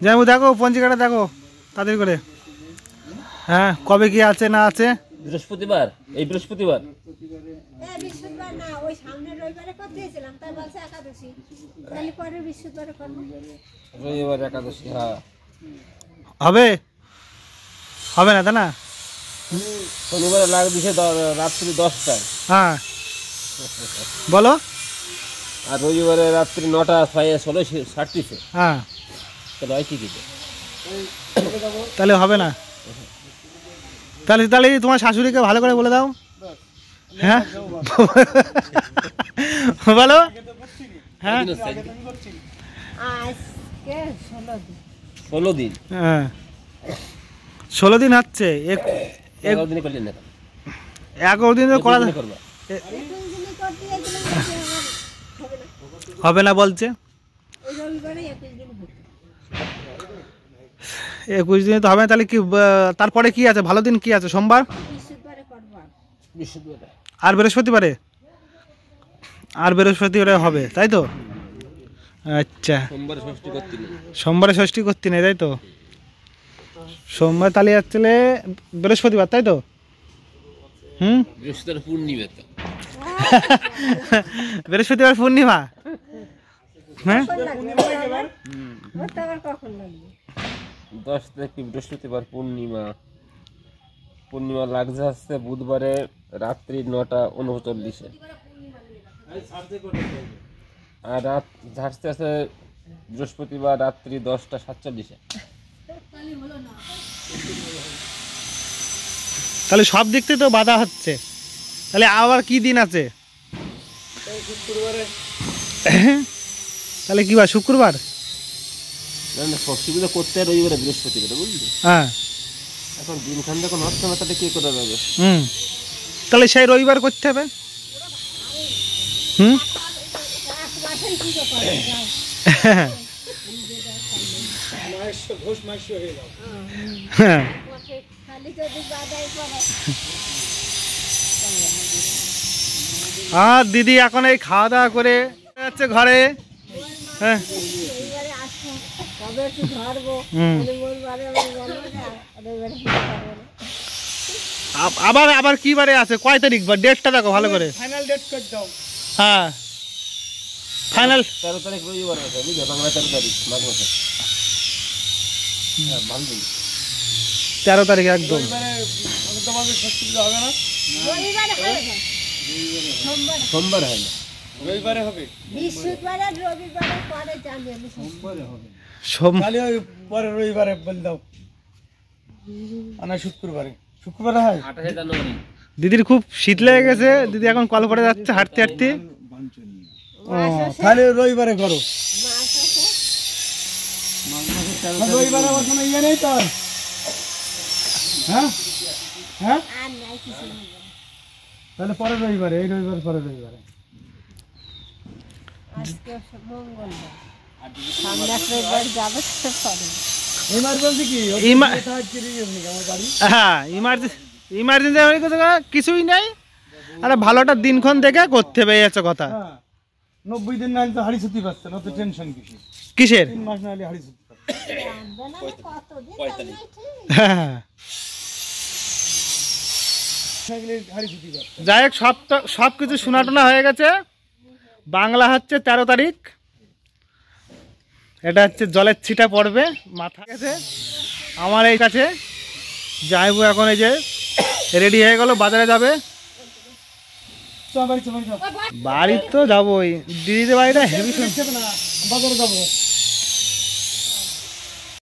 জামাইবাবু দেখো পঞ্জিকাটা দেখো তাড়াতাড়ি করে। হ্যাঁ কবে কি আছে না আছে? বৃহস্পতিবার, এই বৃহস্পতিবার। বৃহস্পতিবার না, ওই সামনের রবিবারে করতে গেছিলাম, তাই বলছে একাদশী, তাহলে পরের বৃহস্পতিবারে করবো। রবিবার একাদশী, হ্যাঁ হবে, হবে না তা না? শনিবারে লাগ দিছে রাত্রি 10টায়। হ্যাঁ বলো। আর রবিবারে রাত্রি 9টা 16:30। হ্যাঁ তাহলে হয় টিকিটে, তাহলে হবে না। তাহলে তাহলে তোমার শাশুড়িকে ভালো করে বলে দাও। হ্যাঁ বলো। হ্যাঁ 16 দিন। হ্যাঁ 16 দিন হচ্ছে। 11 দিনে করলেন না? 11 দিন করা হবে না বলছে। 21 দিনে তো হবে না। তাহলে কি তারপরে কি আছে? ভালো দিন কি আছে? সোমবার আর বৃহস্পতিবারে। আর বৃহস্পতিবারে হবে তাই তো? আচ্ছা সোমবারে ষষ্ঠী করতে নেই তাই তো? সোমবার তাহলে যাচ্ছে বৃহস্পতিবার তাই তো? বৃহস্পতিবার পূর্ণিমা তো। বৃহস্পতিবার পূর্ণিমা। হ্যাঁ 10 থেকে বৃহস্পতিবার পূর্ণিমা। পূর্ণিমা লাগছে হচ্ছে বুধবারে রাত্রি 9:39। আর রাত ঝাড়তে আছে বৃহস্পতিবার রাত্রি 10:47। তাহলে সব দিক থেকে তো বাধা হচ্ছে। তাহলে আবার কি দিন আছে? তাহলে কি বার? শুক্রবার। ষষ্ঠীগুলো করতে রবিবারে বৃহস্পতিবার, বুঝলি? হ্যাঁ এখন দিনখান যখন হচ্ছে না, তাহলে কি করে যাবে? তাহলে সেই রবিবার করতে হবে। আর দিদি এখন এই খাওয়া দাওয়া করে যাচ্ছে ঘরে। হ্যাঁ আবার আবার কি বারে আছে? কয় তারিখ? ডেটটা দেখো ভালো করে। ফাইনাল ডেট করে দাও। হ্যাঁ ফাইনাল 13 তারিখ রবিবার আছে, বুঝলে? বাংলা 13 তারিখ মাঘ মাসে। হ্যাঁ ভালো দিন। 13 তারিখ একদম। সোমবার হয় না, রবিবারে হবে। বৃহস্পতিবার আর রবিবারে পরে জানি আমি সোমবারে হবে। তাহলে ওই পরে রবিবারে বল দাও। না শুক্রবারে। শুক্রবারে হয় 28 জানুয়ারি। দিদির খুব শীত লেগে গেছে, দিদি এখন কল করে যাচ্ছে হাঁটতে হাঁটতে। তাহলে রবিবারে করো। রবিবারে আমার কোনো ইয়ে নেই তোর? হ্যাঁ হ্যাঁ তাহলে পরে রবিবারে, এই রবিবার পরে রবিবারে। ইমার্জেন্সি কিছুই নেই। আরে ভালো একটা দিনক্ষণ দেখে করতে হবে, এই কথা। 90 দিন না হলে তো হাড়ি ছুটি পাচ্ছে না, তো টেনশন কিসের? 3 মাস না হলে হাড়ি ছুটি পাচ্ছে। যাই হোক সবকিছু শোনাটোনা হয়ে গেছে। বাংলা হচ্ছে 13 তারিখ। এটা হচ্ছে জলের ছিটা পড়বে মাথা গেছে আমার এই কাছে। যাইবো এখন, এই যে রেডি হয়ে গেল, বাজারে যাবে। বাড়ি তো যাবোই, দিদিদের বাড়িটা হেভি, বাজারে যাবো।